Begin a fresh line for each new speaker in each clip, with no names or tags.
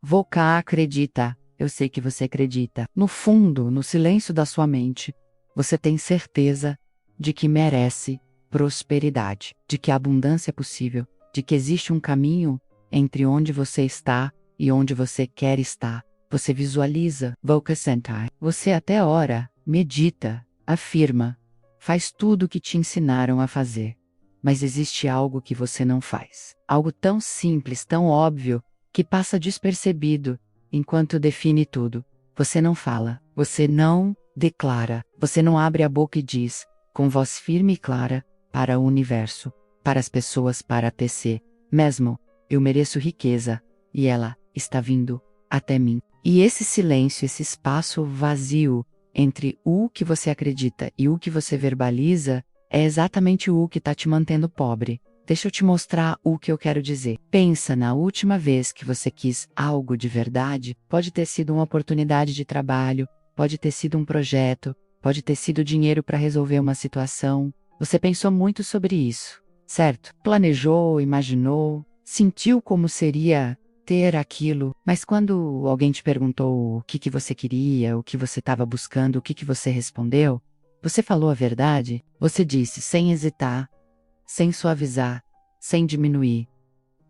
Vocar acredita. Eu sei que você acredita. No fundo, no silêncio da sua mente, você tem certeza de que merece prosperidade, de que a abundância é possível, de que existe um caminho entre onde você está e onde você quer estar. Você visualiza, Voca Sentai. Você até ora, medita, afirma, faz tudo o que te ensinaram a fazer. Mas existe algo que você não faz. Algo tão simples, tão óbvio, que passa despercebido enquanto define tudo. Você não fala, você não declara, você não abre a boca e diz, com voz firme e clara, para o universo, para as pessoas, para a TC, mesmo, eu mereço riqueza, e ela está vindo até mim. E esse silêncio, esse espaço vazio entre o que você acredita e o que você verbaliza, é exatamente o que está te mantendo pobre. Deixa eu te mostrar o que eu quero dizer. Pensa na última vez que você quis algo de verdade. Pode ter sido uma oportunidade de trabalho, pode ter sido um projeto, pode ter sido dinheiro para resolver uma situação. Você pensou muito sobre isso, certo? Planejou, imaginou, sentiu como seria ter aquilo, mas quando alguém te perguntou o que você queria, o que você estava buscando, o que você respondeu, você falou a verdade? Você disse sem hesitar, sem suavizar, sem diminuir.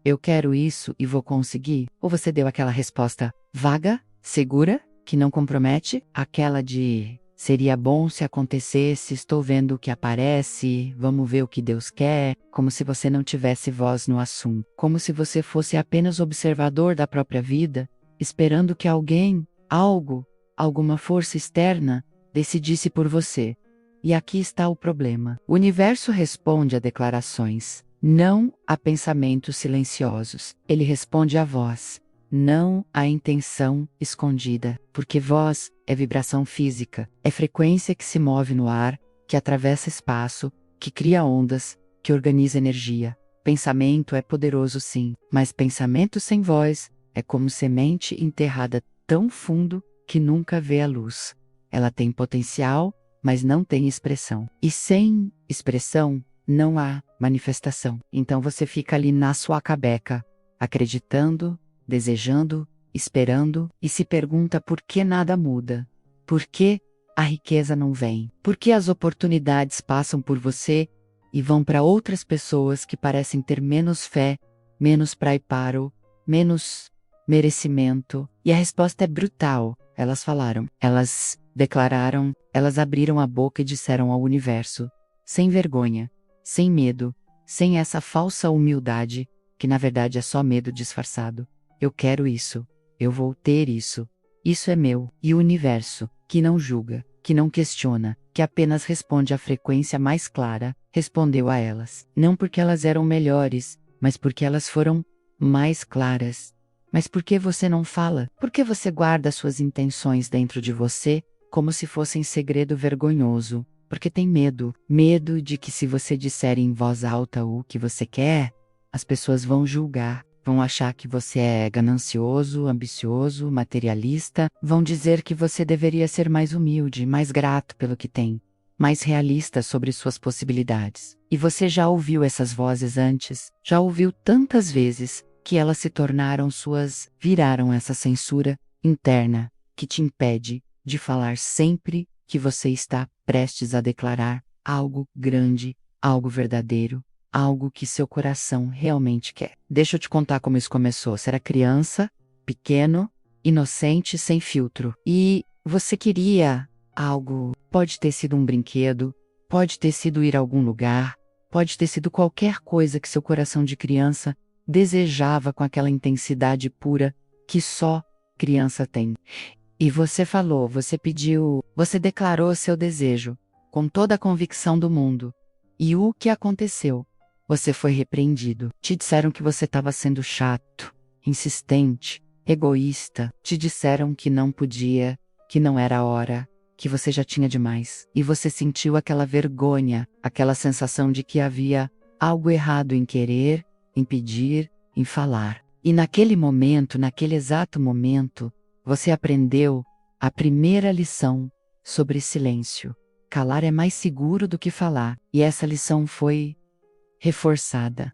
Eu quero isso e vou conseguir? Ou você deu aquela resposta vaga, segura, que não compromete? Aquela de seria bom se acontecesse, estou vendo o que aparece, vamos ver o que Deus quer, como se você não tivesse voz no assunto, como se você fosse apenas observador da própria vida, esperando que alguém, algo, alguma força externa, decidisse por você. E aqui está o problema. O universo responde a declarações, não a pensamentos silenciosos. Ele responde à voz, não à intenção escondida, porque voz é vibração física, é frequência que se move no ar, que atravessa espaço, que cria ondas, que organiza energia. Pensamento é poderoso sim, mas pensamento sem voz é como semente enterrada tão fundo que nunca vê a luz. Ela tem potencial, mas não tem expressão. E sem expressão, não há manifestação. Então você fica ali na sua cabeca, acreditando, desejando, esperando, e se pergunta por que nada muda. Por que a riqueza não vem? Por que as oportunidades passam por você e vão para outras pessoas que parecem ter menos fé, menos preparo, menos merecimento? E a resposta é brutal. Elas falaram, elas declararam, elas abriram a boca e disseram ao universo, sem vergonha, sem medo, sem essa falsa humildade, que na verdade é só medo disfarçado. Eu quero isso, eu vou ter isso, isso é meu. E o universo, que não julga, que não questiona, que apenas responde à frequência mais clara, respondeu a elas. Não porque elas eram melhores, mas porque elas foram mais claras. Mas por que você não fala? Por que você guarda suas intenções dentro de você, como se fossem segredo vergonhoso? Porque tem medo. Medo de que se você disser em voz alta o que você quer, as pessoas vão julgar, vão achar que você é ganancioso, ambicioso, materialista, vão dizer que você deveria ser mais humilde, mais grato pelo que tem, mais realista sobre suas possibilidades. E você já ouviu essas vozes antes? Já ouviu tantas vezes que elas se tornaram viraram essa censura interna que te impede de falar sempre que você está prestes a declarar algo grande, algo verdadeiro, algo que seu coração realmente quer. Deixa eu te contar como isso começou. Você era criança, pequeno, inocente, sem filtro. E você queria algo, pode ter sido um brinquedo, pode ter sido ir a algum lugar, pode ter sido qualquer coisa que seu coração de criança desejava com aquela intensidade pura que só criança tem. E você falou, você pediu, você declarou seu desejo, com toda a convicção do mundo. E o que aconteceu? Você foi repreendido. Te disseram que você estava sendo chato, insistente, egoísta. Te disseram que não podia, que não era a hora, que você já tinha demais. E você sentiu aquela vergonha, aquela sensação de que havia algo errado em querer, em pedir, em falar. E naquele momento, naquele exato momento, você aprendeu a primeira lição sobre silêncio. Calar é mais seguro do que falar. E essa lição foi reforçada,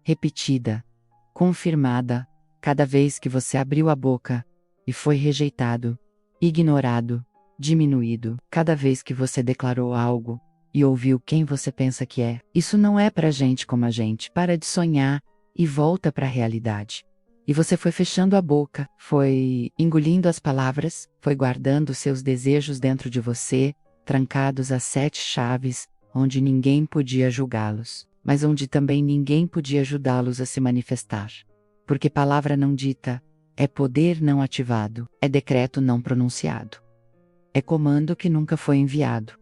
repetida, confirmada Cada vez que você abriu a boca e foi rejeitado, ignorado, diminuído, cada vez que você declarou algo e ouviu quem você pensa que é, isso não é pra gente como a gente. Para de sonhar e volta para a realidade. E você foi fechando a boca, foi engolindo as palavras, foi guardando seus desejos dentro de você, trancados a 7 chaves, onde ninguém podia julgá-los, mas onde também ninguém podia ajudá-los a se manifestar. Porque palavra não dita é poder não ativado, é decreto não pronunciado. É comando que nunca foi enviado.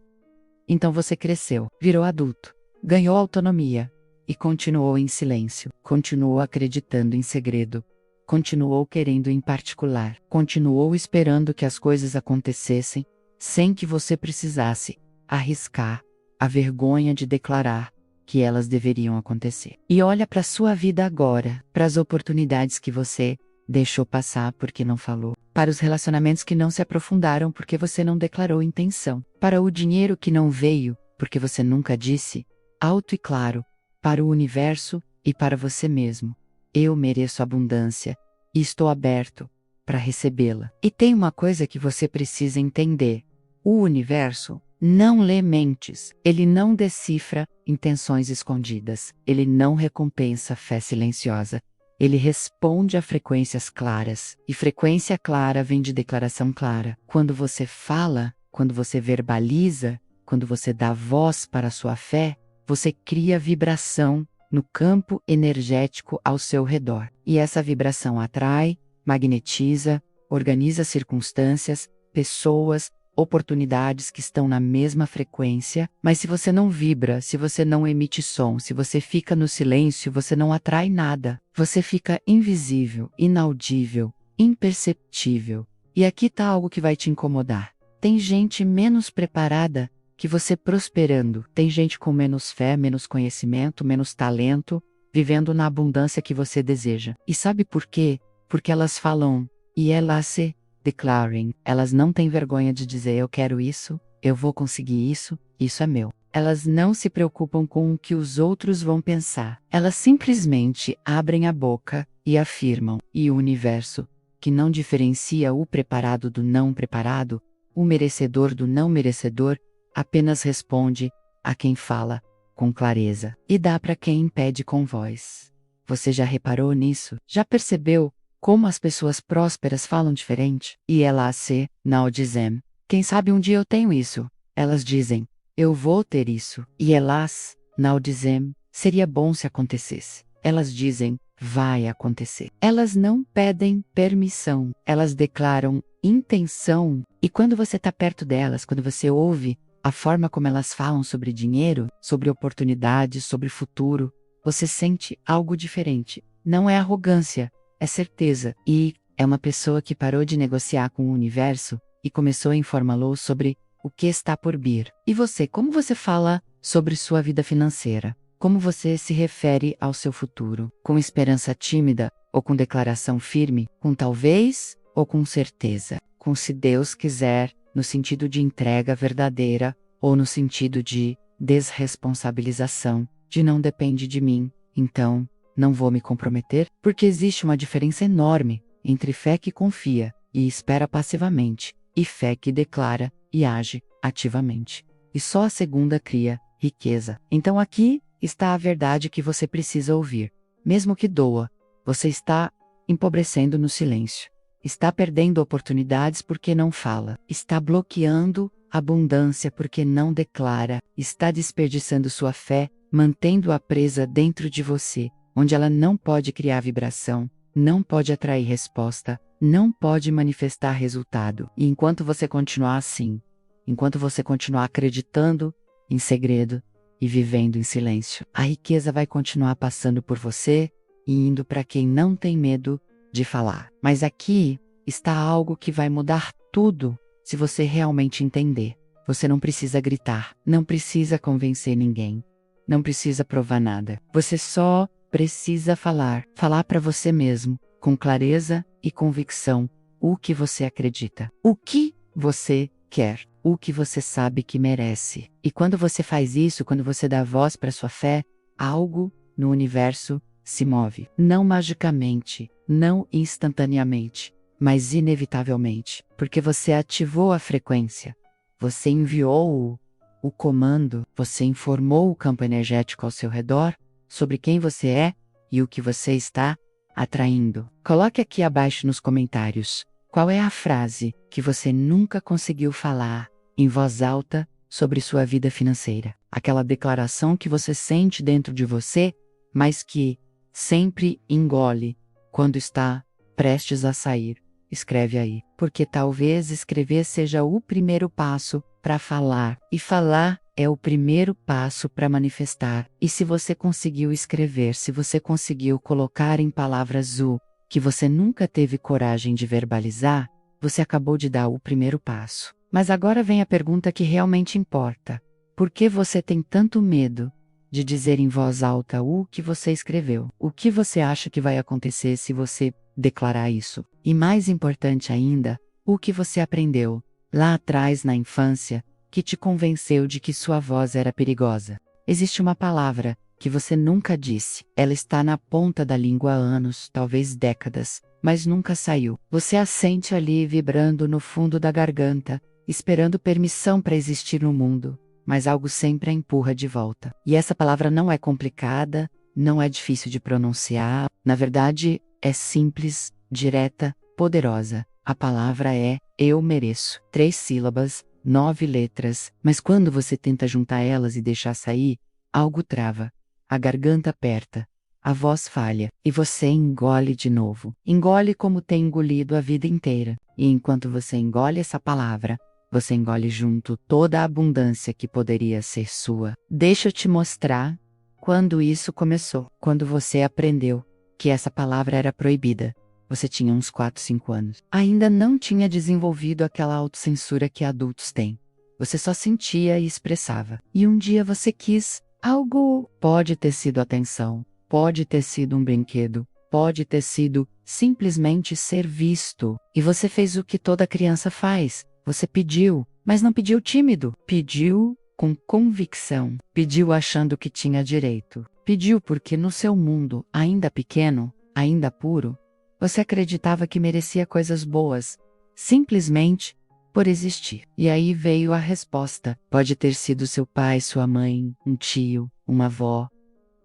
Então você cresceu, virou adulto, ganhou autonomia e continuou em silêncio, continuou acreditando em segredo, continuou querendo em particular, continuou esperando que as coisas acontecessem sem que você precisasse arriscar a vergonha de declarar que elas deveriam acontecer. E olha para sua vida agora, para as oportunidades que você deixou passar porque não falou, para os relacionamentos que não se aprofundaram porque você não declarou intenção, para o dinheiro que não veio porque você nunca disse, alto e claro, para o universo e para você mesmo. Eu mereço abundância e estou aberto para recebê-la. E tem uma coisa que você precisa entender: o universo não lê mentes, ele não decifra intenções escondidas, ele não recompensa fé silenciosa. Ele responde a frequências claras, e frequência clara vem de declaração clara. Quando você fala, quando você verbaliza, quando você dá voz para a sua fé, você cria vibração no campo energético ao seu redor. E essa vibração atrai, magnetiza, organiza circunstâncias, pessoas, oportunidades que estão na mesma frequência, mas se você não vibra, se você não emite som, se você fica no silêncio, você não atrai nada. Você fica invisível, inaudível, imperceptível. E aqui está algo que vai te incomodar. Tem gente menos preparada que você prosperando. Tem gente com menos fé, menos conhecimento, menos talento, vivendo na abundância que você deseja. E sabe por quê? Porque elas falam, e elas se declarem, elas não têm vergonha de dizer eu quero isso, eu vou conseguir isso é meu. Elas não se preocupam com o que os outros vão pensar. Elas simplesmente abrem a boca e afirmam. E o universo, que não diferencia o preparado do não preparado, o merecedor do não merecedor, apenas responde a quem fala com clareza e dá para quem impede com voz. Você já reparou nisso? Já percebeu como as pessoas prósperas falam diferente? E elas não dizem, quem sabe um dia eu tenho isso. Elas dizem, eu vou ter isso. E elas não dizem, seria bom se acontecesse. Elas dizem, vai acontecer. Elas não pedem permissão. Elas declaram intenção. E quando você está perto delas, quando você ouve a forma como elas falam sobre dinheiro, sobre oportunidades, sobre futuro, você sente algo diferente. Não é arrogância, é certeza. E é uma pessoa que parou de negociar com o universo e começou a informá-lo sobre o que está por vir. E você, como você fala sobre sua vida financeira? Como você se refere ao seu futuro? Com esperança tímida ou com declaração firme? Com talvez ou com certeza? Com se Deus quiser, no sentido de entrega verdadeira ou no sentido de desresponsabilização, de não depende de mim, então não vou me comprometer? Porque existe uma diferença enorme entre fé que confia e espera passivamente, e fé que declara e age ativamente. E só a segunda cria riqueza. Então aqui está a verdade que você precisa ouvir. Mesmo que doa, você está empobrecendo no silêncio. Está perdendo oportunidades porque não fala. Está bloqueando abundância porque não declara. Está desperdiçando sua fé, mantendo-a presa dentro de você, onde ela não pode criar vibração, não pode atrair resposta, não pode manifestar resultado. E enquanto você continuar assim, enquanto você continuar acreditando em segredo e vivendo em silêncio, a riqueza vai continuar passando por você e indo para quem não tem medo de falar. Mas aqui está algo que vai mudar tudo se você realmente entender. Você não precisa gritar, não precisa convencer ninguém, não precisa provar nada. Você só precisa falar para você mesmo, com clareza e convicção, o que você acredita, o que você quer, o que você sabe que merece. E quando você faz isso, quando você dá voz para sua fé, algo no universo se move. Não magicamente, não instantaneamente, mas inevitavelmente. Porque você ativou a frequência. Você enviou o comando, você informou o campo energético ao seu redor sobre quem você é e o que você está atraindo. Coloque aqui abaixo nos comentários qual é a frase que você nunca conseguiu falar em voz alta sobre sua vida financeira. Aquela declaração que você sente dentro de você, mas que sempre engole quando está prestes a sair. Escreve aí, porque talvez escrever seja o primeiro passo para falar, e falar é o primeiro passo para manifestar. E se você conseguiu escrever, se você conseguiu colocar em palavras o que você nunca teve coragem de verbalizar, você acabou de dar o primeiro passo. Mas agora vem a pergunta que realmente importa. Por que você tem tanto medo de dizer em voz alta o que você escreveu? O que você acha que vai acontecer se você declarar isso? E mais importante ainda, o que você aprendeu lá atrás na infância que te convenceu de que sua voz era perigosa? Existe uma palavra que você nunca disse. Ela está na ponta da língua há anos, talvez décadas, mas nunca saiu. Você a sente ali vibrando no fundo da garganta, esperando permissão para existir no mundo, mas algo sempre a empurra de volta. E essa palavra não é complicada, não é difícil de pronunciar, na verdade, é simples, direta, poderosa. A palavra é eu mereço. 3 sílabas, 9 letras, mas quando você tenta juntar elas e deixar sair, algo trava. A garganta aperta, a voz falha, e você engole de novo. Engole como tem engolido a vida inteira. E enquanto você engole essa palavra, você engole junto toda a abundância que poderia ser sua. Deixa eu te mostrar quando isso começou. Quando você aprendeu que essa palavra era proibida. Você tinha uns 4, 5 anos. Ainda não tinha desenvolvido aquela autocensura que adultos têm. Você só sentia e expressava. E um dia você quis algo. Pode ter sido atenção, pode ter sido um brinquedo, pode ter sido simplesmente ser visto. E você fez o que toda criança faz. Você pediu, mas não pediu tímido. Pediu com convicção. Pediu achando que tinha direito. Pediu porque no seu mundo, ainda pequeno, ainda puro, você acreditava que merecia coisas boas, simplesmente por existir. E aí veio a resposta. Pode ter sido seu pai, sua mãe, um tio, uma avó,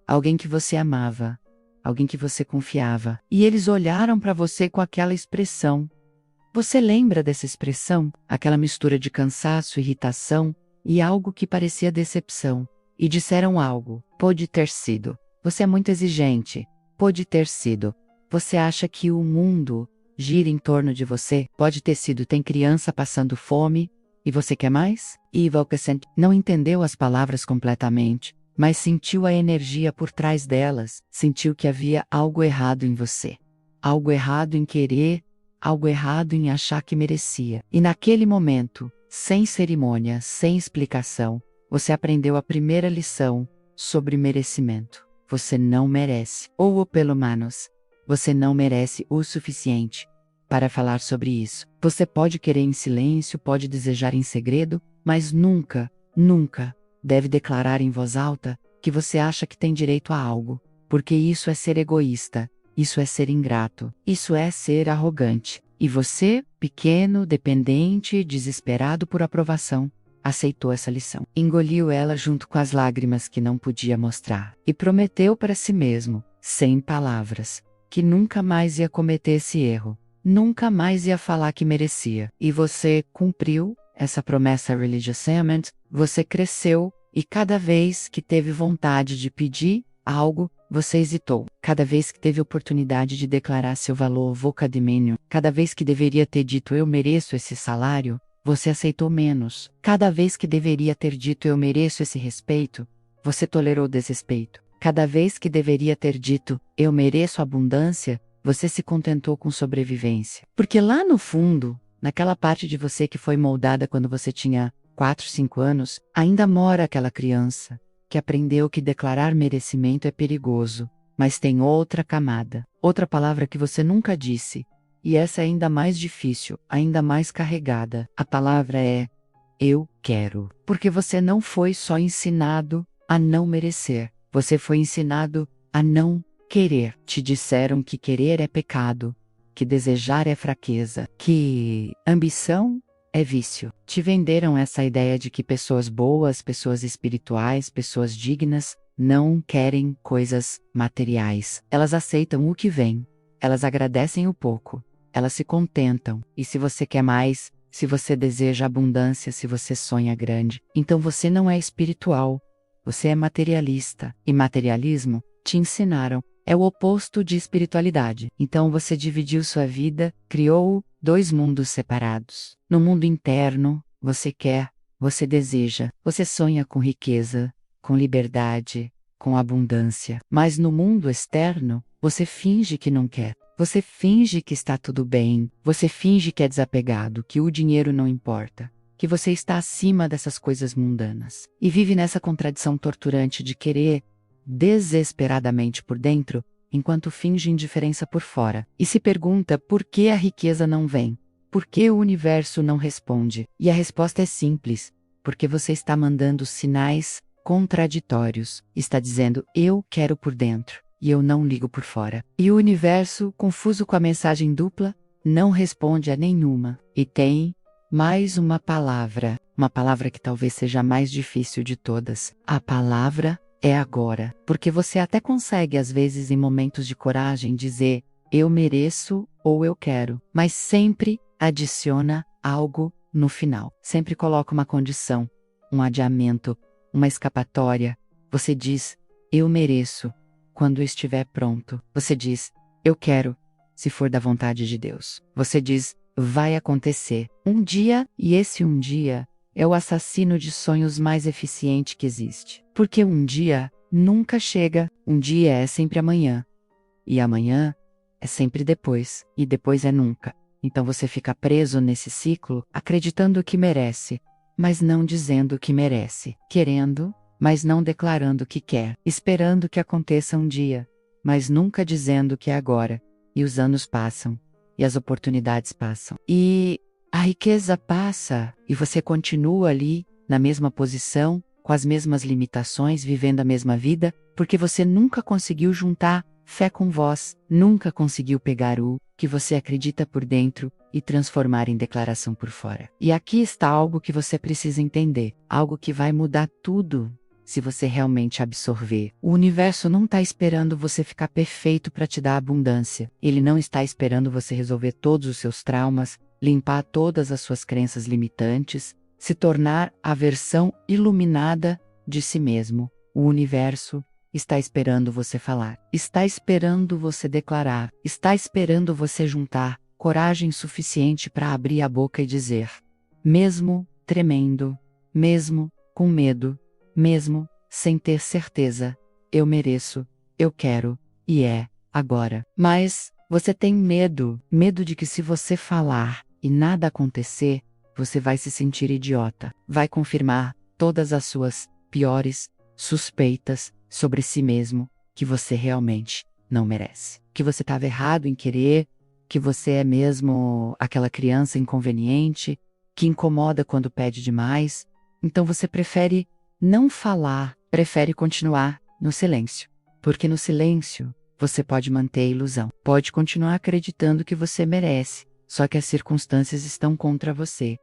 alguém que você amava, alguém que você confiava. E eles olharam para você com aquela expressão. Você lembra dessa expressão? Aquela mistura de cansaço, irritação e algo que parecia decepção. E disseram algo. Pode ter sido. Você é muito exigente. Pode ter sido. Você acha que o mundo gira em torno de você? Pode ter sido. Tem criança passando fome e você quer mais? E você não entendeu as palavras completamente, mas sentiu a energia por trás delas. Sentiu que havia algo errado em você. Algo errado em querer, algo errado em achar que merecia. E naquele momento, sem cerimônia, sem explicação, você aprendeu a primeira lição sobre merecimento. Você não merece, ou pelo menos, você não merece o suficiente para falar sobre isso. Você pode querer em silêncio, pode desejar em segredo, mas nunca, nunca deve declarar em voz alta que você acha que tem direito a algo, porque isso é ser egoísta, isso é ser ingrato, isso é ser arrogante. E você, pequeno, dependente, desesperado por aprovação, aceitou essa lição. Engoliu ela junto com as lágrimas que não podia mostrar. E prometeu para si mesmo, sem palavras, que nunca mais ia cometer esse erro. Nunca mais ia falar que merecia. E você cumpriu essa promessa religiosamente, você cresceu, e cada vez que teve vontade de pedir algo, você hesitou. Cada vez que teve oportunidade de declarar seu valor vocadimênio, cada vez que deveria ter dito eu mereço esse salário, você aceitou menos. Cada vez que deveria ter dito eu mereço esse respeito, você tolerou desrespeito. Cada vez que deveria ter dito eu mereço abundância, você se contentou com sobrevivência. Porque lá no fundo, naquela parte de você que foi moldada quando você tinha 4, 5 anos, ainda mora aquela criança que aprendeu que declarar merecimento é perigoso, mas tem outra camada, outra palavra que você nunca disse, e essa é ainda mais difícil, ainda mais carregada. A palavra é eu quero, porque você não foi só ensinado a não merecer, você foi ensinado a não querer. Te disseram que querer é pecado, que desejar é fraqueza, que ambição é vício. Te venderam essa ideia de que pessoas boas, pessoas espirituais, pessoas dignas, não querem coisas materiais. Elas aceitam o que vem. Elas agradecem o pouco. Elas se contentam. E se você quer mais, se você deseja abundância, se você sonha grande, então você não é espiritual. Você é materialista. E materialismo, te ensinaram, é o oposto de espiritualidade. Então você dividiu sua vida, criou dois mundos separados. No mundo interno, você quer, você deseja, você sonha com riqueza, com liberdade, com abundância. Mas no mundo externo, você finge que não quer. Você finge que está tudo bem. Você finge que é desapegado, que o dinheiro não importa, que você está acima dessas coisas mundanas. E vive nessa contradição torturante de querer desesperadamente por dentro, enquanto finge indiferença por fora. E se pergunta por que a riqueza não vem. Por que o universo não responde? E a resposta é simples. Porque você está mandando sinais contraditórios. Está dizendo, eu quero por dentro, e eu não ligo por fora. E o universo, confuso com a mensagem dupla, não responde a nenhuma. E tem mais uma palavra que talvez seja a mais difícil de todas. A palavra é agora. Porque você até consegue, às vezes, em momentos de coragem, dizer, eu mereço ou eu quero. Mas sempre adiciona algo no final. Sempre coloca uma condição, um adiamento, uma escapatória. Você diz, eu mereço, quando estiver pronto. Você diz, eu quero, se for da vontade de Deus. Você diz, vai acontecer. Um dia, e esse um dia é o assassino de sonhos mais eficiente que existe. Porque um dia nunca chega, um dia é sempre amanhã. E amanhã é sempre depois, e depois é nunca. Então você fica preso nesse ciclo, acreditando que merece, mas não dizendo que merece. Querendo, mas não declarando que quer. Esperando que aconteça um dia, mas nunca dizendo que é agora. E os anos passam, e as oportunidades passam. E a riqueza passa, e você continua ali, na mesma posição, com as mesmas limitações, vivendo a mesma vida, porque você nunca conseguiu juntar fé com voz, nunca conseguiu pegar o que você acredita por dentro e transformar em declaração por fora. E aqui está algo que você precisa entender, algo que vai mudar tudo, se você realmente absorver. O universo não está esperando você ficar perfeito para te dar abundância. Ele não está esperando você resolver todos os seus traumas, limpar todas as suas crenças limitantes, se tornar a versão iluminada de si mesmo. O universo está esperando você falar, está esperando você declarar, está esperando você juntar coragem suficiente para abrir a boca e dizer, mesmo tremendo, mesmo com medo, mesmo sem ter certeza, eu mereço, eu quero, e é agora. Mas você tem medo de que se você falar e nada acontecer, você vai se sentir idiota, vai confirmar todas as suas piores suspeitas sobre si mesmo, que você realmente não merece, que você estava errado em querer, que você é mesmo aquela criança inconveniente, que incomoda quando pede demais. Então você prefere não falar, prefere continuar no silêncio. Porque no silêncio, você pode manter a ilusão, pode continuar acreditando que você merece, só que as circunstâncias estão contra você.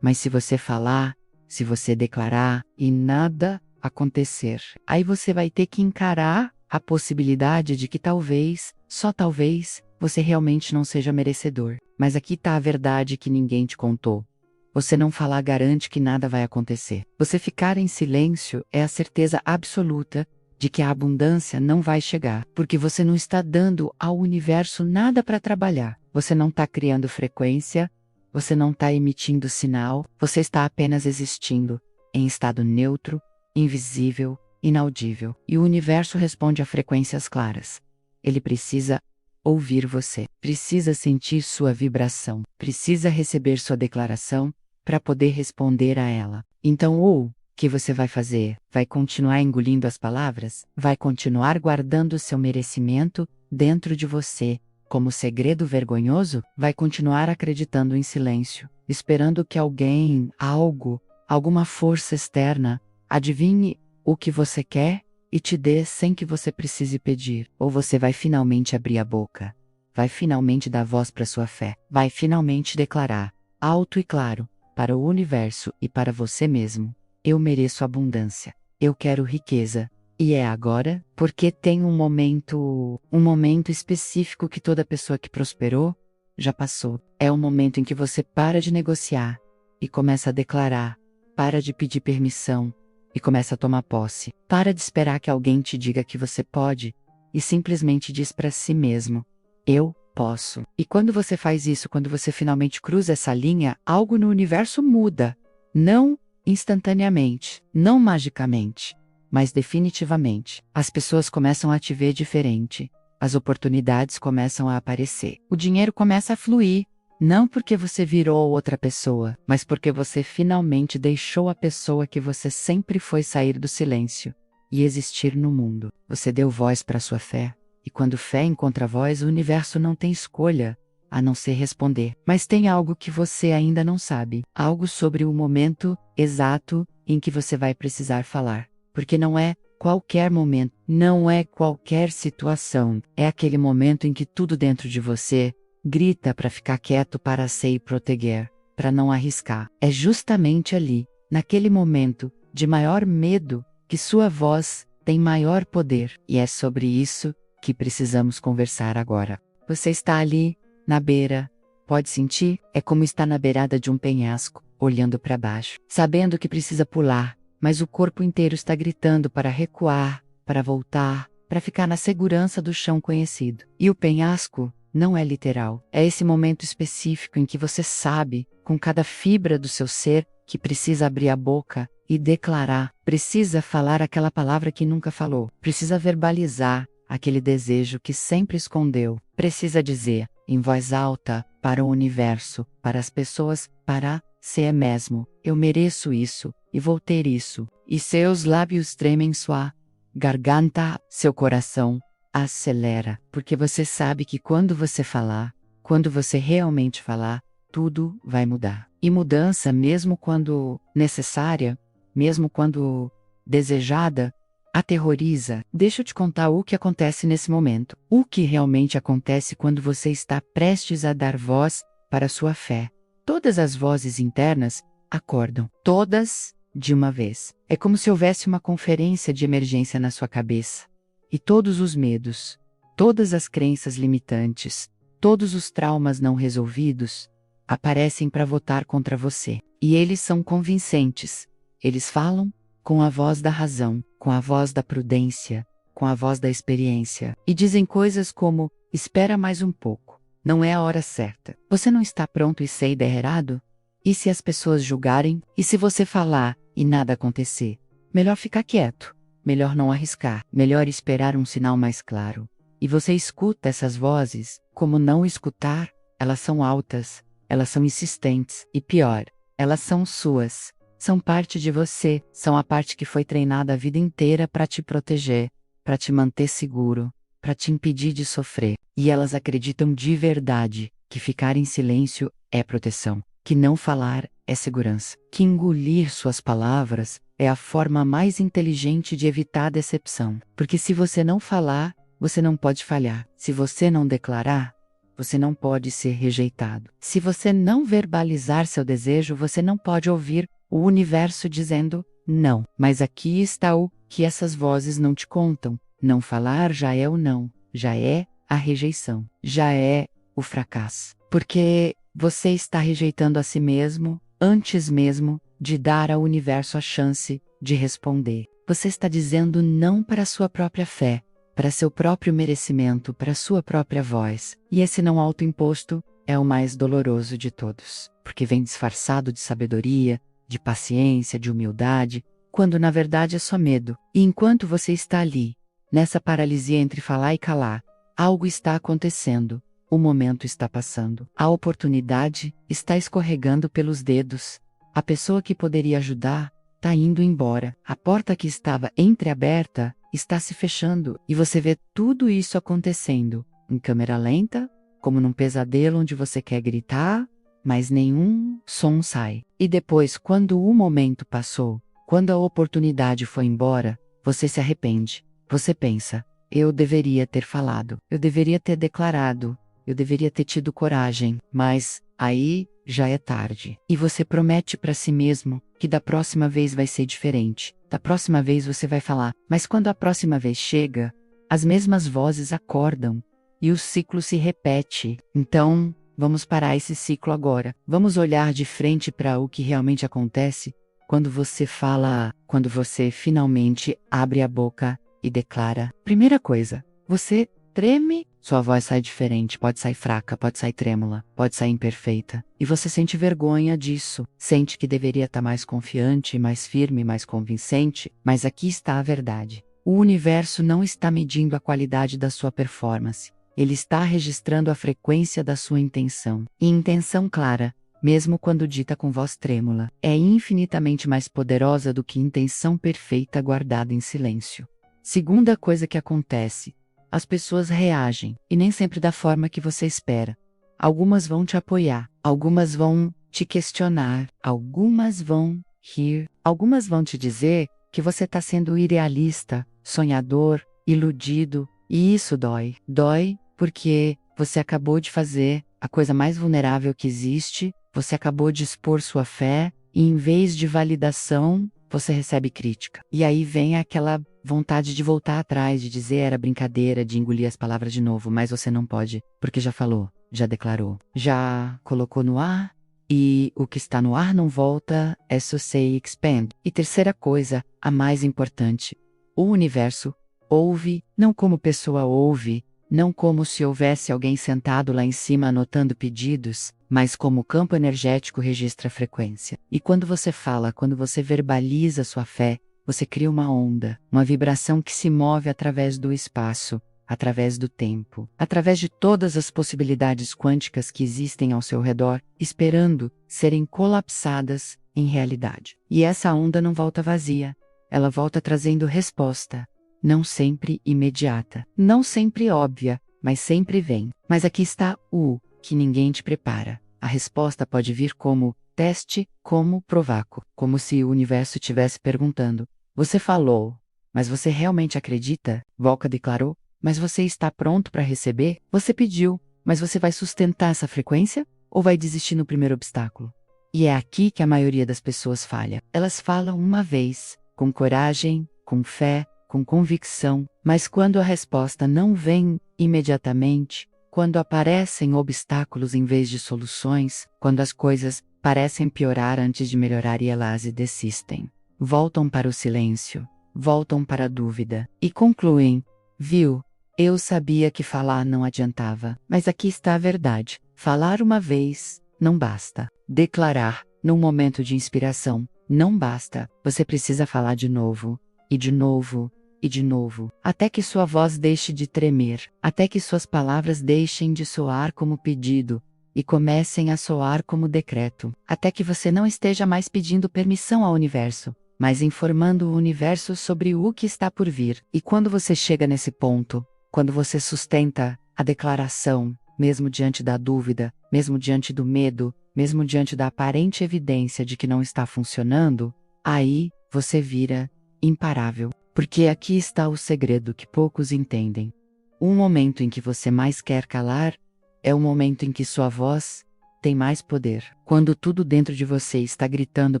Mas se você falar, se você declarar e nada acontecer, aí você vai ter que encarar a possibilidade de que talvez, só talvez, você realmente não seja merecedor. Mas aqui está a verdade que ninguém te contou. Você não falar garante que nada vai acontecer. Você ficar em silêncio é a certeza absoluta de que a abundância não vai chegar, porque você não está dando ao universo nada para trabalhar. Você não está criando frequência, você não está emitindo sinal, você está apenas existindo, em estado neutro, invisível, inaudível. E o universo responde a frequências claras. Ele precisa ouvir você, precisa sentir sua vibração, precisa receber sua declaração para poder responder a ela. Então, o que você vai fazer? Vai continuar engolindo as palavras? Vai continuar guardando seu merecimento dentro de você, como segredo vergonhoso? Vai continuar acreditando em silêncio, esperando que alguém, algo, alguma força externa adivinhe o que você quer e te dê sem que você precise pedir. Ou você vai finalmente abrir a boca. Vai finalmente dar voz para sua fé. Vai finalmente declarar, alto e claro, para o universo e para você mesmo: eu mereço abundância. Eu quero riqueza. E é agora, porque tem um momento específico que toda pessoa que prosperou já passou. É o momento em que você para de negociar e começa a declarar, para de pedir permissão e começa a tomar posse. Para de esperar que alguém te diga que você pode e simplesmente diz para si mesmo: eu posso. E quando você faz isso, quando você finalmente cruza essa linha, algo no universo muda. Não instantaneamente, não magicamente, mas definitivamente. As pessoas começam a te ver diferente. As oportunidades começam a aparecer. O dinheiro começa a fluir. Não porque você virou outra pessoa, mas porque você finalmente deixou a pessoa que você sempre foi sair do silêncio e existir no mundo. Você deu voz para sua fé. E quando fé encontra voz, o universo não tem escolha a não ser responder. Mas tem algo que você ainda não sabe. Algo sobre o momento exato em que você vai precisar falar. Porque não é qualquer momento, não é qualquer situação. É aquele momento em que tudo dentro de você grita para ficar quieto, para ser e proteger, para não arriscar. É justamente ali, naquele momento de maior medo, que sua voz tem maior poder. E é sobre isso que precisamos conversar agora. Você está ali, na beira. Pode sentir? É como estar na beirada de um penhasco, olhando para baixo, sabendo que precisa pular, mas o corpo inteiro está gritando para recuar, para voltar, para ficar na segurança do chão conhecido. E o penhasco não é literal. É esse momento específico em que você sabe, com cada fibra do seu ser, que precisa abrir a boca e declarar, precisa falar aquela palavra que nunca falou, precisa verbalizar aquele desejo que sempre escondeu, precisa dizer, em voz alta, para o universo, para as pessoas, para si mesmo: eu mereço isso, e vou ter isso. E seus lábios tremem, sua garganta, seu coração acelera, porque você sabe que quando você falar, quando você realmente falar, tudo vai mudar. E mudança, mesmo quando necessária, mesmo quando desejada, aterroriza. Deixa eu te contar o que acontece nesse momento. O que realmente acontece quando você está prestes a dar voz para a sua fé. Todas as vozes internas acordam. Todas de uma vez. É como se houvesse uma conferência de emergência na sua cabeça. E todos os medos, todas as crenças limitantes, todos os traumas não resolvidos, aparecem para votar contra você. E eles são convincentes. Eles falam com a voz da razão, com a voz da prudência, com a voz da experiência. E dizem coisas como: espera mais um pouco. Não é a hora certa. Você não está pronto e sei der errado? E se as pessoas julgarem? E se você falar e nada acontecer? Melhor ficar quieto. Melhor não arriscar, melhor esperar um sinal mais claro. E você escuta essas vozes. Como não escutar? Elas são altas, elas são insistentes, e pior, elas são suas. São parte de você, são a parte que foi treinada a vida inteira para te proteger, para te manter seguro, para te impedir de sofrer. E elas acreditam de verdade que ficar em silêncio é proteção, que não falar é segurança, que engolir suas palavras é a forma mais inteligente de evitar a decepção. Porque se você não falar, você não pode falhar. Se você não declarar, você não pode ser rejeitado. Se você não verbalizar seu desejo, você não pode ouvir o universo dizendo não. Mas aqui está o que essas vozes não te contam. Não falar já é o não, já é a rejeição, já é o fracasso. Porque você está rejeitando a si mesmo antes mesmo de dar ao universo a chance de responder. Você está dizendo não para a sua própria fé, para seu próprio merecimento, para sua própria voz. E esse não autoimposto é o mais doloroso de todos, porque vem disfarçado de sabedoria, de paciência, de humildade, quando na verdade é só medo. E enquanto você está ali, nessa paralisia entre falar e calar, algo está acontecendo. O momento está passando. A oportunidade está escorregando pelos dedos. A pessoa que poderia ajudar está indo embora. A porta que estava entreaberta está se fechando. E você vê tudo isso acontecendo em câmera lenta, como num pesadelo onde você quer gritar, mas nenhum som sai. E depois, quando o momento passou, quando a oportunidade foi embora, você se arrepende. Você pensa: eu deveria ter falado, eu deveria ter declarado, eu deveria ter tido coragem, mas aí já é tarde. E você promete para si mesmo que da próxima vez vai ser diferente. Da próxima vez você vai falar, mas quando a próxima vez chega, as mesmas vozes acordam e o ciclo se repete. Então, vamos parar esse ciclo agora. Vamos olhar de frente para o que realmente acontece quando você fala, quando você finalmente abre a boca e declara. Primeira coisa, você treme, sua voz sai diferente, pode sair fraca, pode sair trêmula, pode sair imperfeita. E você sente vergonha disso, sente que deveria estar mais confiante, mais firme, mais convincente, mas aqui está a verdade. O universo não está medindo a qualidade da sua performance. Ele está registrando a frequência da sua intenção. E intenção clara, mesmo quando dita com voz trêmula, é infinitamente mais poderosa do que intenção perfeita guardada em silêncio. Segunda coisa que acontece: as pessoas reagem, e nem sempre da forma que você espera. Algumas vão te apoiar, algumas vão te questionar, algumas vão rir, algumas vão te dizer que você está sendo irrealista, sonhador, iludido, e isso dói. Dói porque você acabou de fazer a coisa mais vulnerável que existe, você acabou de expor sua fé, e em vez de validação, você recebe crítica. E aí vem aquela vontade de voltar atrás, de dizer era brincadeira, de engolir as palavras de novo, mas você não pode, porque já falou, já declarou, já colocou no ar, e o que está no ar não volta, é só say expand. E terceira coisa, a mais importante: o universo ouve, não como pessoa ouve, não como se houvesse alguém sentado lá em cima anotando pedidos, mas como o campo energético registra a frequência. E quando você fala, quando você verbaliza sua fé, você cria uma onda, uma vibração que se move através do espaço, através do tempo, através de todas as possibilidades quânticas que existem ao seu redor, esperando serem colapsadas em realidade. E essa onda não volta vazia, ela volta trazendo resposta. Não sempre imediata, não sempre óbvia, mas sempre vem. Mas aqui está o que ninguém te prepara. A resposta pode vir como teste, como provácuo, como se o universo estivesse perguntando: você falou, mas você realmente acredita? Volca declarou, mas você está pronto para receber? Você pediu, mas você vai sustentar essa frequência? Ou vai desistir no primeiro obstáculo? E é aqui que a maioria das pessoas falha. Elas falam uma vez, com coragem, com fé, com convicção, mas quando a resposta não vem imediatamente, quando aparecem obstáculos em vez de soluções, quando as coisas parecem piorar antes de melhorar e elas desistem, voltam para o silêncio, voltam para a dúvida e concluem: viu, eu sabia que falar não adiantava, mas aqui está a verdade. Falar uma vez não basta. Declarar, num momento de inspiração, não basta. Você precisa falar de novo, e de novo, e de novo, até que sua voz deixe de tremer, até que suas palavras deixem de soar como pedido e comecem a soar como decreto, até que você não esteja mais pedindo permissão ao universo, mas informando o universo sobre o que está por vir. E quando você chega nesse ponto, quando você sustenta a declaração, mesmo diante da dúvida, mesmo diante do medo, mesmo diante da aparente evidência de que não está funcionando, aí você vira imparável. Porque aqui está o segredo que poucos entendem. O momento em que você mais quer calar é o momento em que sua voz tem mais poder. Quando tudo dentro de você está gritando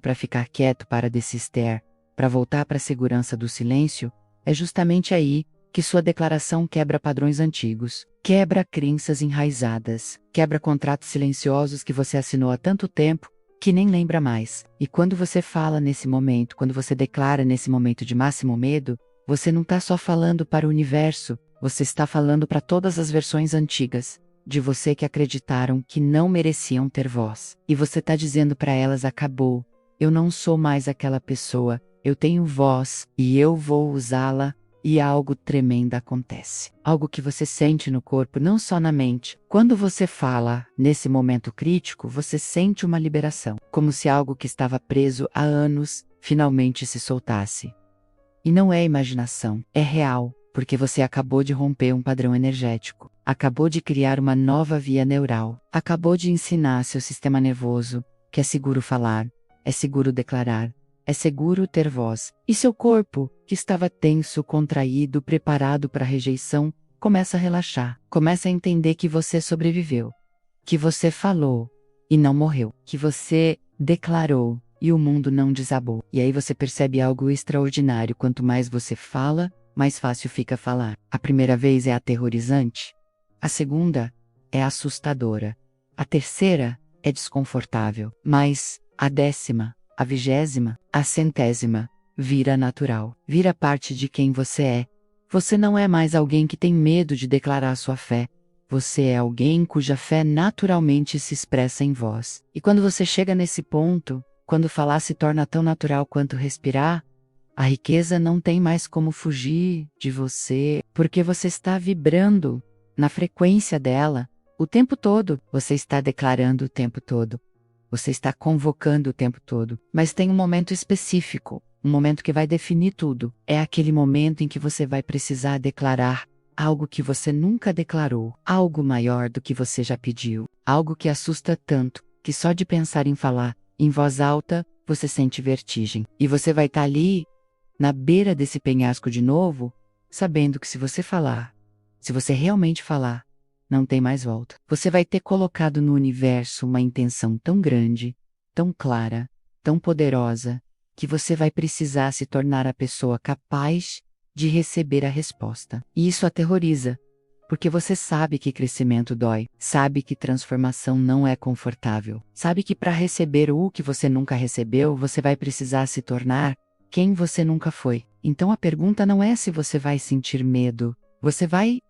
para ficar quieto, para desistir, para voltar para a segurança do silêncio, é justamente aí que sua declaração quebra padrões antigos, quebra crenças enraizadas, quebra contratos silenciosos que você assinou há tanto tempo que nem lembra mais. E quando você fala nesse momento, quando você declara nesse momento de máximo medo, você não está só falando para o universo, você está falando para todas as versões antigas de você que acreditaram que não mereciam ter voz. E você está dizendo para elas: acabou, eu não sou mais aquela pessoa, eu tenho voz e eu vou usá-la. E algo tremendo acontece. Algo que você sente no corpo, não só na mente. Quando você fala, nesse momento crítico, você sente uma liberação. Como se algo que estava preso há anos, finalmente se soltasse. E não é imaginação, é real, porque você acabou de romper um padrão energético. Acabou de criar uma nova via neural. Acabou de ensinar seu sistema nervoso que é seguro falar, é seguro declarar, É seguro ter voz. E seu corpo, que estava tenso, contraído, preparado para a rejeição, começa a relaxar. Começa a entender que você sobreviveu. Que você falou e não morreu. Que você declarou e o mundo não desabou. E aí você percebe algo extraordinário. Quanto mais você fala, mais fácil fica falar. A primeira vez é aterrorizante. A segunda é assustadora. A terceira é desconfortável. Mas a 10ª, a 20ª, a 100ª vira natural. Vira parte de quem você é. Você não é mais alguém que tem medo de declarar sua fé. Você é alguém cuja fé naturalmente se expressa em voz. E quando você chega nesse ponto, quando falar se torna tão natural quanto respirar, a riqueza não tem mais como fugir de você, porque você está vibrando na frequência dela o tempo todo. Você está declarando o tempo todo. Você está convocando o tempo todo. Mas tem um momento específico, um momento que vai definir tudo. É aquele momento em que você vai precisar declarar algo que você nunca declarou, algo maior do que você já pediu, algo que assusta tanto, que só de pensar em falar em voz alta, você sente vertigem. E você vai estar ali, na beira desse penhasco de novo, sabendo que se você falar, se você realmente falar, não tem mais volta. Você vai ter colocado no universo uma intenção tão grande, tão clara, tão poderosa, que você vai precisar se tornar a pessoa capaz de receber a resposta. E isso aterroriza, porque você sabe que crescimento dói, sabe que transformação não é confortável, sabe que para receber o que você nunca recebeu, você vai precisar se tornar quem você nunca foi. Então a pergunta não é se você vai sentir medo,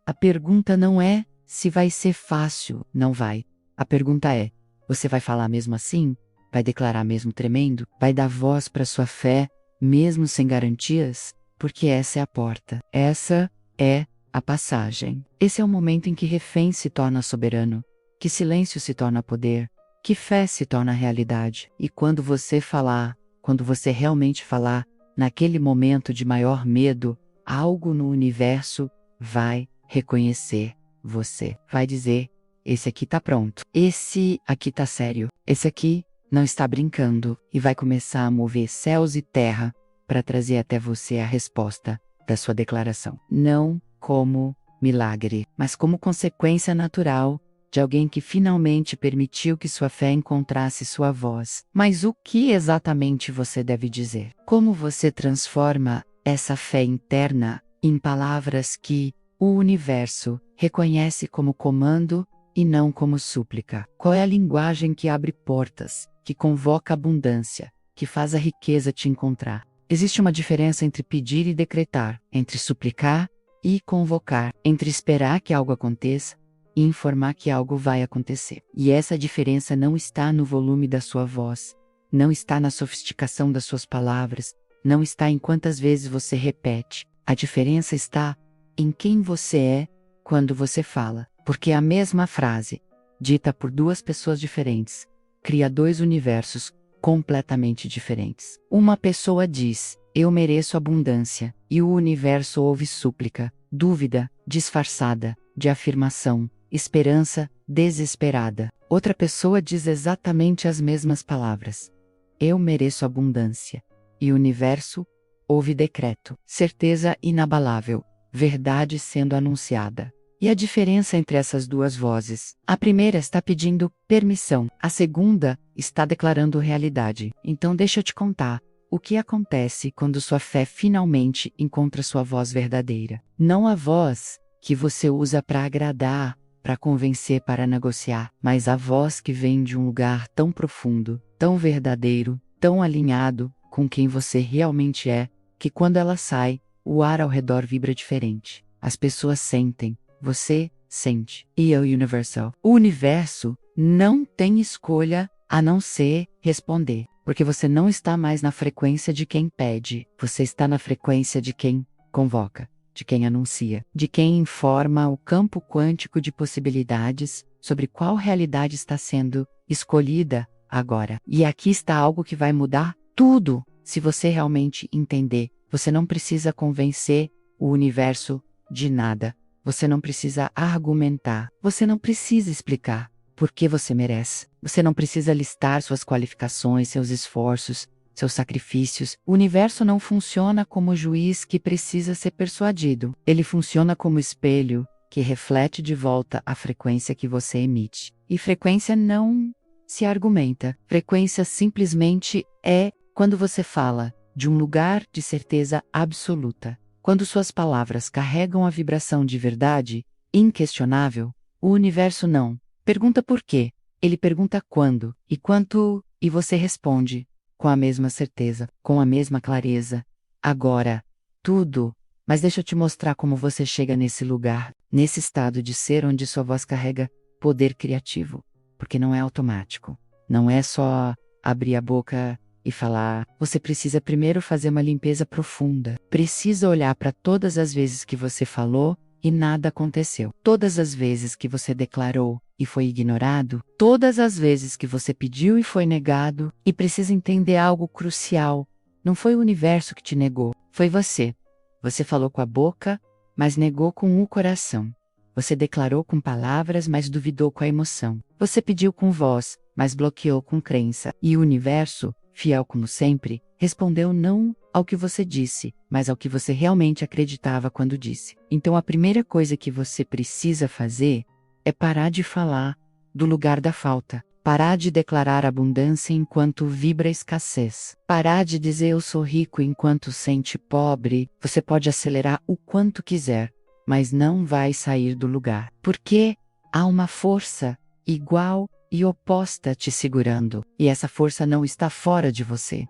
a pergunta não é se vai ser fácil, não vai. A pergunta é, você vai falar mesmo assim? Vai declarar mesmo tremendo? Vai dar voz para sua fé, mesmo sem garantias? Porque essa é a porta. Essa é a passagem. Esse é o momento em que refém se torna soberano, que silêncio se torna poder, que fé se torna realidade. E quando você falar, quando você realmente falar, naquele momento de maior medo, algo no universo vai reconhecer você. Vai dizer, esse aqui tá pronto. Esse aqui tá sério. Esse aqui não está brincando. E vai começar a mover céus e terra para trazer até você a resposta da sua declaração. Não como milagre, mas como consequência natural de alguém que finalmente permitiu que sua fé encontrasse sua voz. Mas o que exatamente você deve dizer? Como você transforma essa fé interna em palavras que o universo reconhece como comando e não como súplica? Qual é a linguagem que abre portas, que convoca abundância, que faz a riqueza te encontrar? Existe uma diferença entre pedir e decretar, entre suplicar e convocar, entre esperar que algo aconteça e informar que algo vai acontecer. E essa diferença não está no volume da sua voz, não está na sofisticação das suas palavras, não está em quantas vezes você repete. A diferença está em quem você é quando você fala. Porque a mesma frase, dita por duas pessoas diferentes, cria dois universos completamente diferentes. Uma pessoa diz, eu mereço abundância, e o universo ouve súplica, dúvida, disfarçada, de afirmação, esperança, desesperada. Outra pessoa diz exatamente as mesmas palavras. Eu mereço abundância. E o universo ouve decreto, certeza inabalável, verdade sendo anunciada. E a diferença entre essas duas vozes? A primeira está pedindo permissão, a segunda está declarando realidade. Então deixa eu te contar o que acontece quando sua fé finalmente encontra sua voz verdadeira. Não a voz que você usa para agradar, para convencer, para negociar, mas a voz que vem de um lugar tão profundo, tão verdadeiro, tão alinhado com quem você realmente é, que quando ela sai, o ar ao redor vibra diferente. As pessoas sentem, você sente. E é o universal. O universo não tem escolha a não ser responder. Porque você não está mais na frequência de quem pede. Você está na frequência de quem convoca, de quem anuncia, de quem informa o campo quântico de possibilidades sobre qual realidade está sendo escolhida agora. E aqui está algo que vai mudar tudo se você realmente entender. Você não precisa convencer o universo de nada. Você não precisa argumentar. Você não precisa explicar por que você merece. Você não precisa listar suas qualificações, seus esforços, seus sacrifícios. O universo não funciona como juiz que precisa ser persuadido. Ele funciona como espelho que reflete de volta a frequência que você emite. E frequência não se argumenta. Frequência simplesmente é quando você fala de um lugar de certeza absoluta. Quando suas palavras carregam a vibração de verdade, inquestionável, o universo não pergunta por quê, ele pergunta quando e quanto, e você responde com a mesma certeza, com a mesma clareza. Agora, tudo, mas deixa eu te mostrar como você chega nesse lugar, nesse estado de ser onde sua voz carrega poder criativo, porque não é automático, não é só abrir a boca e falar. Você precisa primeiro fazer uma limpeza profunda. Precisa olhar para todas as vezes que você falou e nada aconteceu. Todas as vezes que você declarou e foi ignorado. Todas as vezes que você pediu e foi negado. E precisa entender algo crucial. Não foi o universo que te negou, foi você. Você falou com a boca, mas negou com o coração. Você declarou com palavras, mas duvidou com a emoção. Você pediu com voz, mas bloqueou com crença. E o universo, fiel como sempre, respondeu não ao que você disse, mas ao que você realmente acreditava quando disse. Então a primeira coisa que você precisa fazer é parar de falar do lugar da falta. Parar de declarar abundância enquanto vibra escassez. Parar de dizer eu sou rico enquanto sente pobre. Você pode acelerar o quanto quiser, mas não vai sair do lugar. Porque há uma força igual e oposta te segurando. E essa força não está fora de você.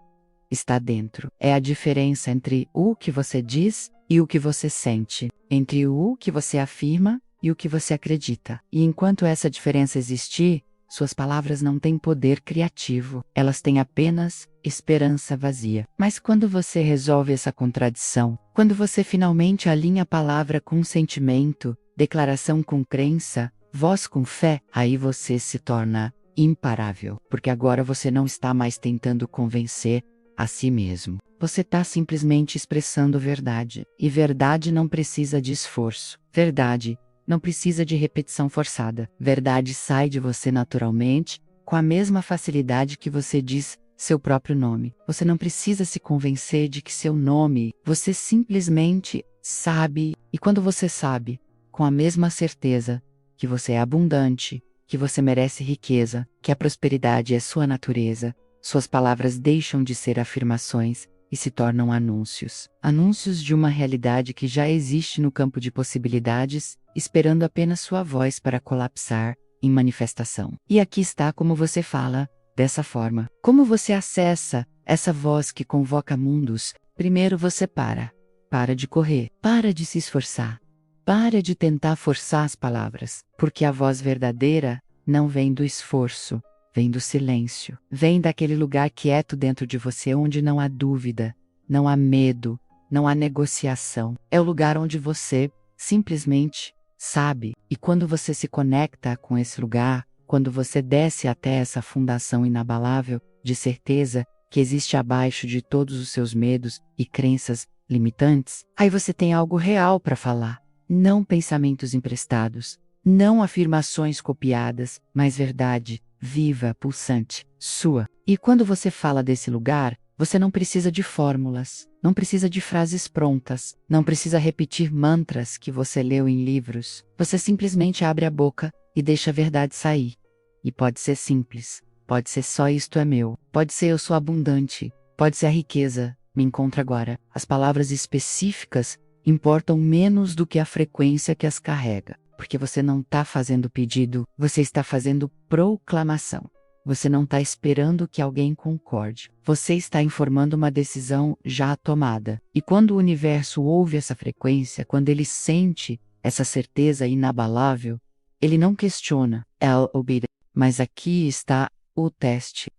Está dentro. É a diferença entre o que você diz e o que você sente. Entre o que você afirma e o que você acredita. E enquanto essa diferença existir, suas palavras não têm poder criativo. Elas têm apenas esperança vazia. Mas quando você resolve essa contradição, quando você finalmente alinha a palavra com sentimento, declaração com crença, voz com fé, aí você se torna imparável. Porque agora você não está mais tentando convencer a si mesmo. Você está simplesmente expressando verdade. E verdade não precisa de esforço. Verdade não precisa de repetição forçada. Verdade sai de você naturalmente, com a mesma facilidade que você diz seu próprio nome. Você não precisa se convencer de que seu nome, você simplesmente sabe. E quando você sabe, com a mesma certeza, que você é abundante, que você merece riqueza, que a prosperidade é sua natureza, suas palavras deixam de ser afirmações e se tornam anúncios. Anúncios de uma realidade que já existe no campo de possibilidades, esperando apenas sua voz para colapsar em manifestação. E aqui está como você fala, dessa forma. Como você acessa essa voz que convoca mundos? Primeiro você para. Para de correr. Para de se esforçar. Para de tentar forçar as palavras. Porque a voz verdadeira não vem do esforço. Vem do silêncio. Vem daquele lugar quieto dentro de você onde não há dúvida, não há medo, não há negociação. É o lugar onde você simplesmente sabe. E quando você se conecta com esse lugar, quando você desce até essa fundação inabalável de certeza que existe abaixo de todos os seus medos e crenças limitantes, aí você tem algo real para falar. Não pensamentos emprestados, não afirmações copiadas, mas verdade viva, pulsante, sua. E quando você fala desse lugar, você não precisa de fórmulas, não precisa de frases prontas, não precisa repetir mantras que você leu em livros. Você simplesmente abre a boca e deixa a verdade sair. E pode ser simples, pode ser só isto é meu, pode ser eu sou abundante, pode ser a riqueza, me encontra agora. As palavras específicas importam menos do que a frequência que as carrega. Porque você não está fazendo pedido, você está fazendo proclamação. Você não está esperando que alguém concorde. Você está informando uma decisão já tomada. E quando o universo ouve essa frequência, quando ele sente essa certeza inabalável, ele não questiona, ela obedece. Mas aqui está o teste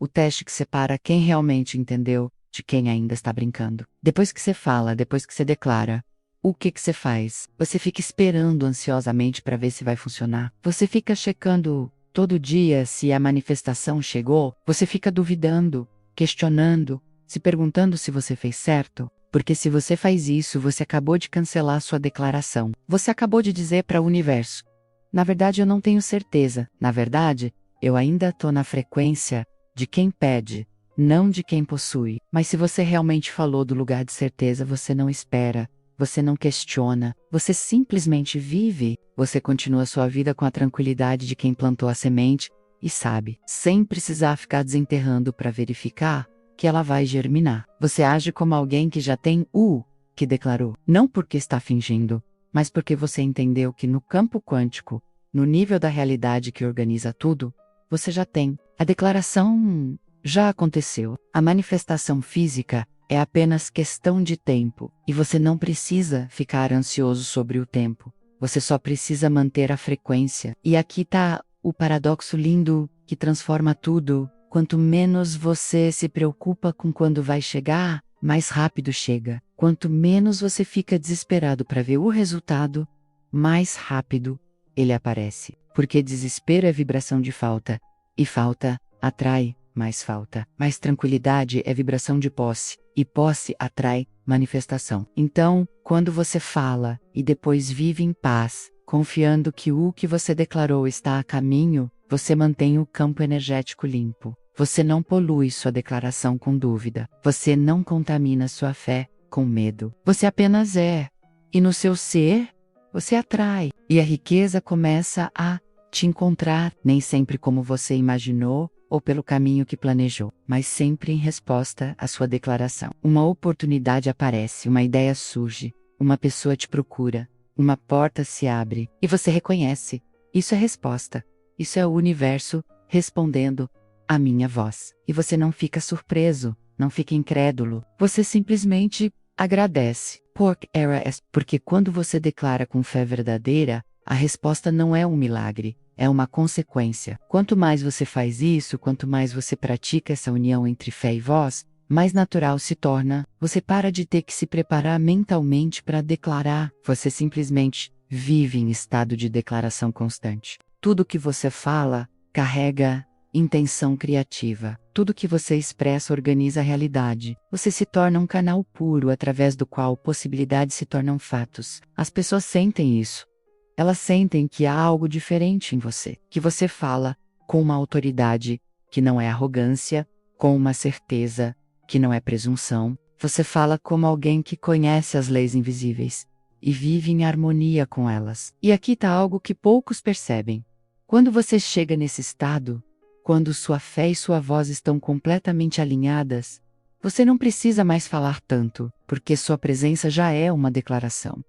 que separa quem realmente entendeu de quem ainda está brincando. Depois que você fala, depois que você declara, o que você faz? Você fica esperando ansiosamente para ver se vai funcionar? Você fica checando todo dia se a manifestação chegou? Você fica duvidando, questionando, se perguntando se você fez certo? Porque se você faz isso, você acabou de cancelar sua declaração. Você acabou de dizer para o universo: na verdade eu não tenho certeza. Na verdade, eu ainda estou na frequência de quem pede, não de quem possui. Mas se você realmente falou do lugar de certeza, você não espera, você não questiona, você simplesmente vive. Você continua sua vida com a tranquilidade de quem plantou a semente e sabe, sem precisar ficar desenterrando para verificar que ela vai germinar. Você age como alguém que já tem o que declarou, não porque está fingindo, mas porque você entendeu que no campo quântico, no nível da realidade que organiza tudo, você já tem. A declaração já aconteceu. A manifestação física é apenas questão de tempo, e você não precisa ficar ansioso sobre o tempo. Você só precisa manter a frequência. E aqui está o paradoxo lindo que transforma tudo. Quanto menos você se preocupa com quando vai chegar, mais rápido chega. Quanto menos você fica desesperado para ver o resultado, mais rápido ele aparece. Porque desespero é vibração de falta, e falta atrai mais falta. Mais tranquilidade é vibração de posse, e posse atrai manifestação. Então, quando você fala e depois vive em paz, confiando que o que você declarou está a caminho, você mantém o campo energético limpo. Você não polui sua declaração com dúvida. Você não contamina sua fé com medo. Você apenas é. E no seu ser, você atrai. E a riqueza começa a te encontrar, nem sempre como você imaginou ou pelo caminho que planejou, mas sempre em resposta à sua declaração. Uma oportunidade aparece, uma ideia surge, uma pessoa te procura, uma porta se abre e você reconhece. Isso é resposta. Isso é o universo respondendo à minha voz. E você não fica surpreso, não fica incrédulo. Você simplesmente agradece. Porque quando você declara com fé verdadeira, a resposta não é um milagre, é uma consequência. Quanto mais você faz isso, quanto mais você pratica essa união entre fé e voz, mais natural se torna. Você para de ter que se preparar mentalmente para declarar. Você simplesmente vive em estado de declaração constante. Tudo que você fala carrega intenção criativa. Tudo que você expressa organiza a realidade. Você se torna um canal puro através do qual possibilidades se tornam fatos. As pessoas sentem isso. Elas sentem que há algo diferente em você, que você fala com uma autoridade que não é arrogância, com uma certeza que não é presunção. Você fala como alguém que conhece as leis invisíveis e vive em harmonia com elas. E aqui está algo que poucos percebem. Quando você chega nesse estado, quando sua fé e sua voz estão completamente alinhadas, você não precisa mais falar tanto, porque sua presença já é uma declaração.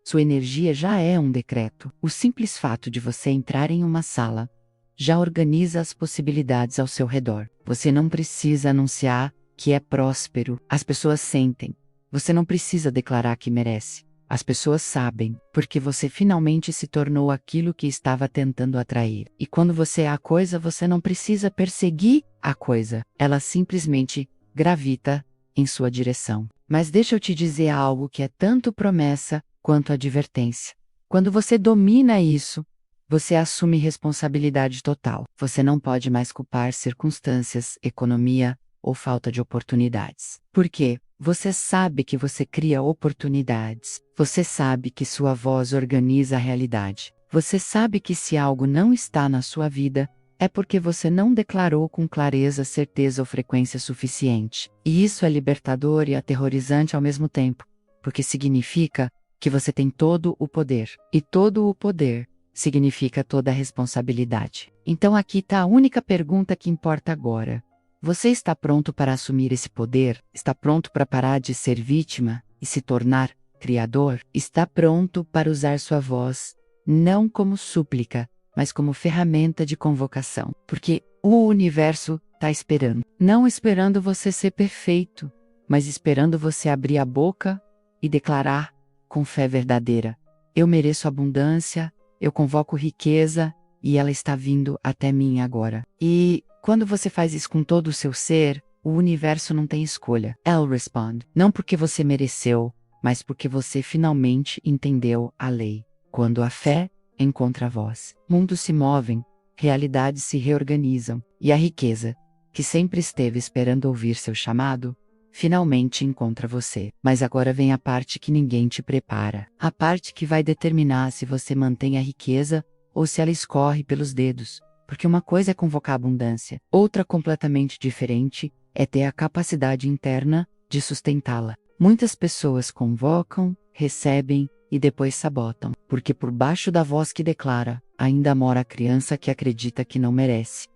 Sua energia já é um decreto. O simples fato de você entrar em uma sala já organiza as possibilidades ao seu redor. Você não precisa anunciar que é próspero. As pessoas sentem. Você não precisa declarar que merece. As pessoas sabem, porque você finalmente se tornou aquilo que estava tentando atrair. E quando você é a coisa, você não precisa perseguir a coisa. Ela simplesmente gravita em sua direção. Mas deixa eu te dizer algo que é tanto promessa quanto advertência. Quando você domina isso, você assume responsabilidade total. Você não pode mais culpar circunstâncias, economia ou falta de oportunidades. Por quê? Você sabe que você cria oportunidades. Você sabe que sua voz organiza a realidade. Você sabe que se algo não está na sua vida, é porque você não declarou com clareza, certeza ou frequência suficiente. E isso é libertador e aterrorizante ao mesmo tempo, porque significa que você tem todo o poder. E todo o poder significa toda a responsabilidade. Então aqui está a única pergunta que importa agora. Você está pronto para assumir esse poder? Está pronto para parar de ser vítima e se tornar criador? Está pronto para usar sua voz, não como súplica, mas como ferramenta de convocação? Porque o universo está esperando. Não esperando você ser perfeito, mas esperando você abrir a boca e declarar com fé verdadeira: eu mereço abundância, eu convoco riqueza e ela está vindo até mim agora. E quando você faz isso com todo o seu ser, o universo não tem escolha. Ela responde. Não porque você mereceu, mas porque você finalmente entendeu a lei. Quando a fé encontra a voz, mundos se movem, realidades se reorganizam, e a riqueza, que sempre esteve esperando ouvir seu chamado, finalmente encontra você. Mas agora vem a parte que ninguém te prepara. A parte que vai determinar se você mantém a riqueza ou se ela escorre pelos dedos. Porque uma coisa é convocar abundância, outra completamente diferente é ter a capacidade interna de sustentá-la. Muitas pessoas convocam, recebem e depois sabotam, porque por baixo da voz que declara, ainda mora a criança que acredita que não merece.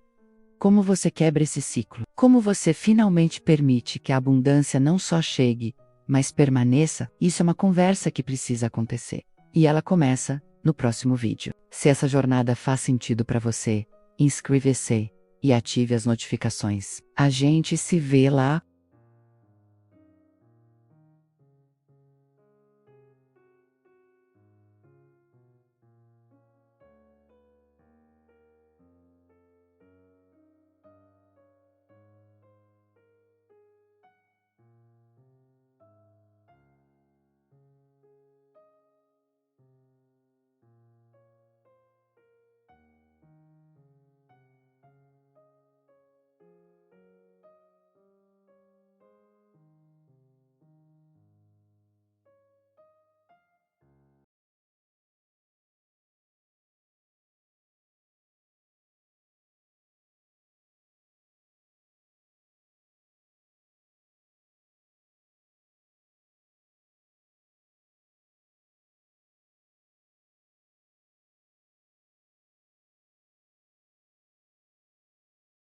Como você quebra esse ciclo? Como você finalmente permite que a abundância não só chegue, mas permaneça? Isso é uma conversa que precisa acontecer. E ela começa no próximo vídeo. Se essa jornada faz sentido para você, inscreva-se e ative as notificações. A gente se vê lá.